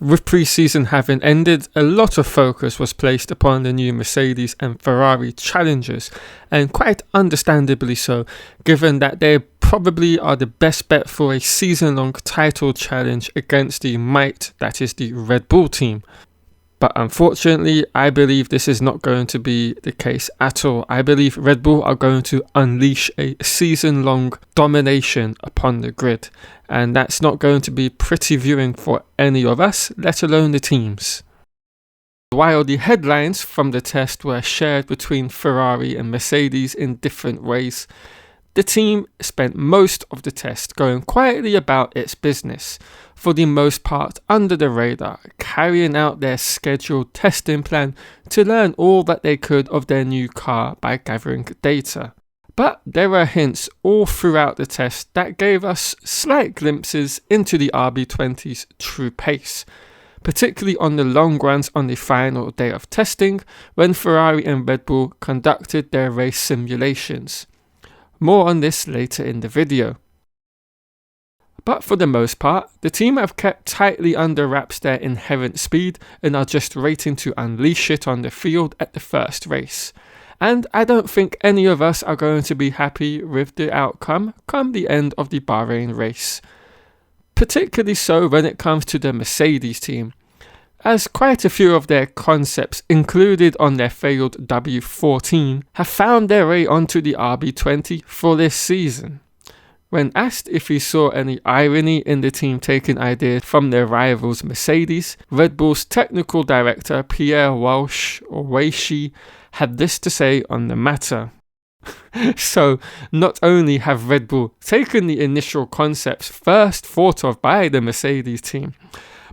With pre-season having ended, a lot of focus was placed upon the new Mercedes and Ferrari challengers, and quite understandably so, given that they probably are the best bet for a season-long title challenge against the might that is the Red Bull team. But unfortunately, I believe this is not going to be the case at all. I believe Red Bull are going to unleash a season-long domination upon the grid. And that's not going to be pretty viewing for any of us, let alone the teams. While the headlines from the test were shared between Ferrari and Mercedes in different ways, the team spent most of the test going quietly about its business, for the most part under the radar, carrying out their scheduled testing plan to learn all that they could of their new car by gathering data. But there were hints all throughout the test that gave us slight glimpses into the RB20's true pace, particularly on the long runs on the final day of testing when Ferrari and Red Bull conducted their race simulations. More on this later in the video. But for the most part, the team have kept tightly under wraps their inherent speed and are just waiting to unleash it on the field at the first race. And I don't think any of us are going to be happy with the outcome come the end of the Bahrain race. Particularly so when it comes to the Mercedes team, as quite a few of their concepts included on their failed W14 have found their way onto the RB20 for this season. When asked if he saw any irony in the team taking ideas from their rivals Mercedes, Red Bull's technical director Pierre Walsh had this to say on the matter. So, not only have Red Bull taken the initial concepts first thought of by the Mercedes team,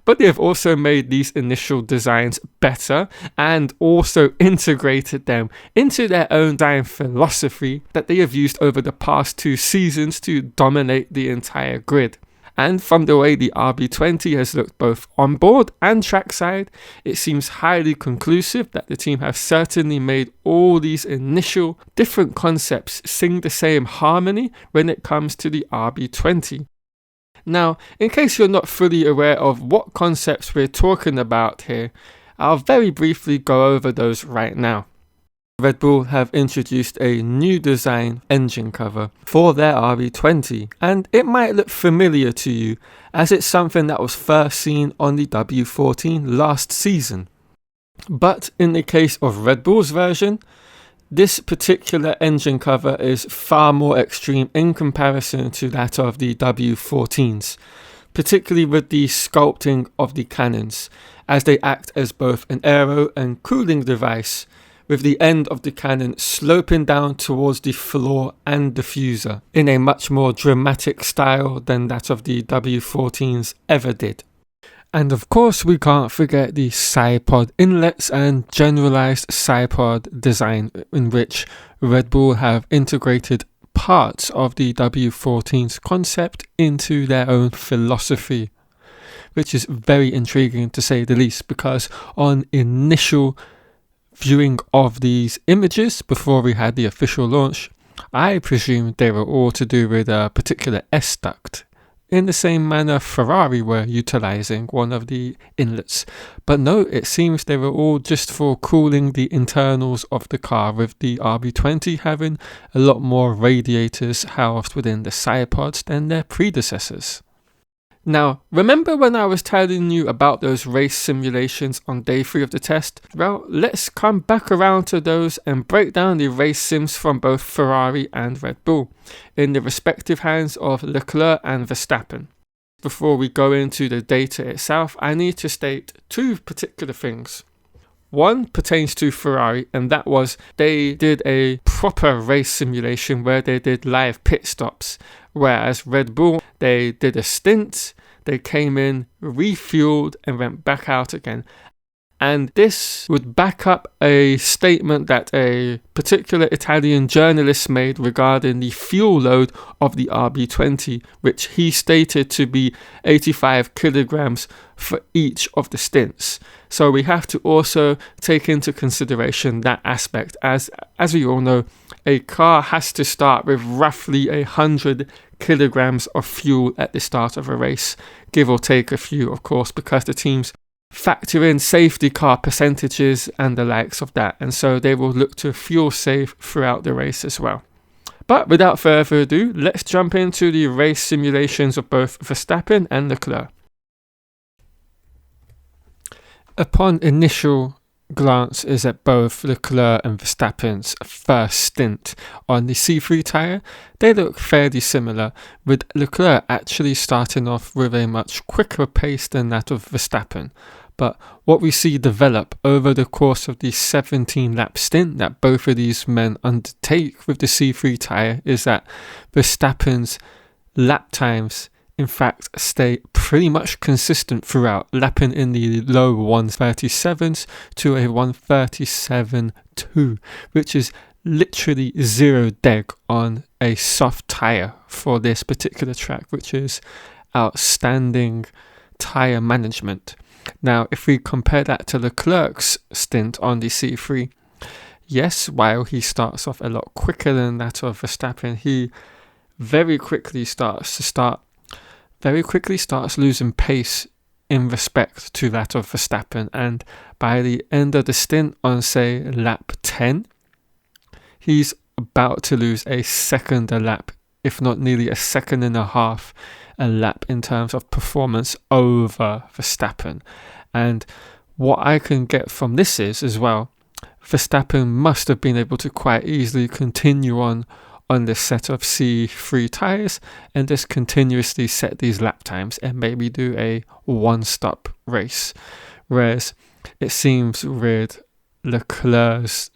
but they have also made these initial designs better and also integrated them into their own design philosophy that they have used over the past 2 seasons to dominate the entire grid. And from the way the RB20 has looked both on board and trackside, it seems highly conclusive that the team have certainly made all these initial different concepts sing the same harmony when it comes to the RB20. Now, in case you're not fully aware of what concepts we're talking about here, I'll very briefly go over those right now. Red Bull have introduced a new design engine cover for their RB20, and it might look familiar to you as it's something that was first seen on the W14 last season. But in the case of Red Bull's version, this particular engine cover is far more extreme in comparison to that of the W14s, particularly with the sculpting of the cannons, as they act as both an aero and cooling device, with the end of the cannon sloping down towards the floor and diffuser in a much more dramatic style than that of the W14s ever did. And of course we can't forget the side pod inlets and generalized side pod design, in which Red Bull have integrated parts of the W14's concept into their own philosophy, which is very intriguing to say the least, because on initial viewing of these images before we had the official launch, I presumed they were all to do with a particular S-duct, in the same manner Ferrari were utilizing one of the inlets. But no, it seems they were all just for cooling the internals of the car, with the RB20 having a lot more radiators housed within the side pods than their predecessors. Now, remember when I was telling you about those race simulations on day 3 of the test? Well, let's come back around to those and break down the race sims from both Ferrari and Red Bull, in the respective hands of Leclerc and Verstappen. Before we go into the data itself, I need to state 2 particular things. One pertains to Ferrari, and that was they did a proper race simulation where they did live pit stops, whereas Red Bull, they did a stint, they came in, refueled and went back out again. And this would back up a statement that a particular Italian journalist made regarding the fuel load of the RB20, which he stated to be 85 kilograms for each of the stints. So we have to also take into consideration that aspect. As we all know, a car has to start with roughly 100 kilograms of fuel at the start of a race, give or take a few, of course, because the teams factor in safety car percentages and the likes of that, and so they will look to fuel save throughout the race as well. But without further ado, let's jump into the race simulations of both Verstappen and Leclerc. Upon initial glance is at both Leclerc and Verstappen's first stint on the C3 tyre, they look fairly similar, with Leclerc actually starting off with a much quicker pace than that of Verstappen. But what we see develop over the course of the 17-lap stint that both of these men undertake with the C3 tyre is that Verstappen's lap times in fact stay pretty much consistent throughout, lapping in the low 137s to a 137.2, which is literally zero deg on a soft tyre for this particular track, which is outstanding tyre management. Now, if we compare that to Leclerc's stint on the C3, yes, while he starts off a lot quicker than that of Verstappen, he very quickly starts losing pace in respect to that of Verstappen, and by the end of the stint on, say, lap 10, he's about to lose a second a lap, if not nearly a second and a half a lap in terms of performance over Verstappen. And what I can get from this is, as well, Verstappen must have been able to quite easily continue on this set of C3 tyres and just continuously set these lap times and maybe do a one-stop race. Whereas it seems with Leclerc's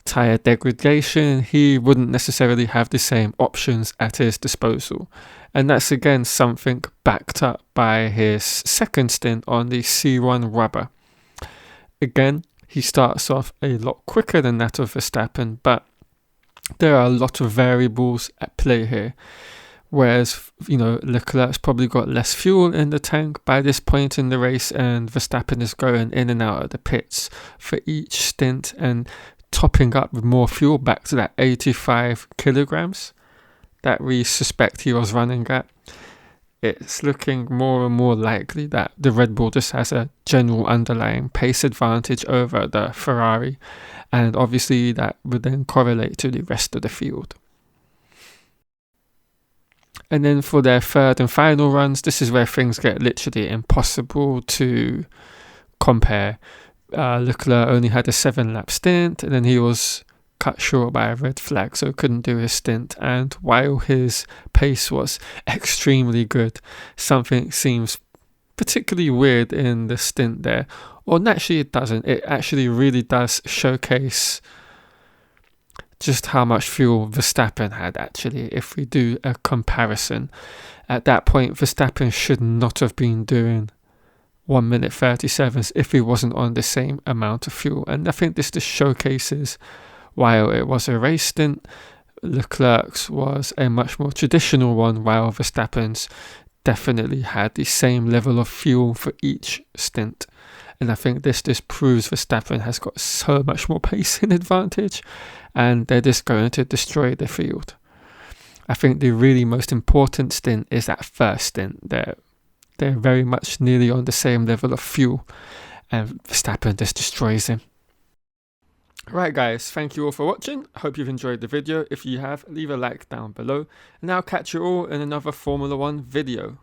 tyre degradation, he wouldn't necessarily have the same options at his disposal. And that's again something backed up by his second stint on the C1 rubber. Again, he starts off a lot quicker than that of Verstappen, but there are a lot of variables at play here. Whereas, Leclerc's probably got less fuel in the tank by this point in the race, and Verstappen is going in and out of the pits for each stint and topping up with more fuel back to that 85 kilograms that we suspect he was running at. It's looking more and more likely that the Red Bull just has a general underlying pace advantage over the Ferrari, and obviously that would then correlate to the rest of the field. And then for their third and final runs, this is where things get literally impossible to compare. Leclerc only had a 7-lap stint, and then he was cut short by a red flag, so couldn't do his stint. And while his pace was extremely good, something seems particularly weird in the stint there. Or naturally it doesn't. It actually really does showcase just how much fuel Verstappen had actually. If we do a comparison, at that point Verstappen should not have been doing 1 minute 37s if he wasn't on the same amount of fuel. And I think this just showcases, while it was a race stint, Leclerc's was a much more traditional one, while Verstappen's definitely had the same level of fuel for each stint. And I think this just proves Verstappen has got so much more pace in advantage, and they're just going to destroy the field. I think the really most important stint is that first stint. They're very much nearly on the same level of fuel, and Verstappen just destroys him. Right guys, thank you all for watching. I hope you've enjoyed the video. If you have, leave a like down below, and I'll catch you all in another Formula 1 video.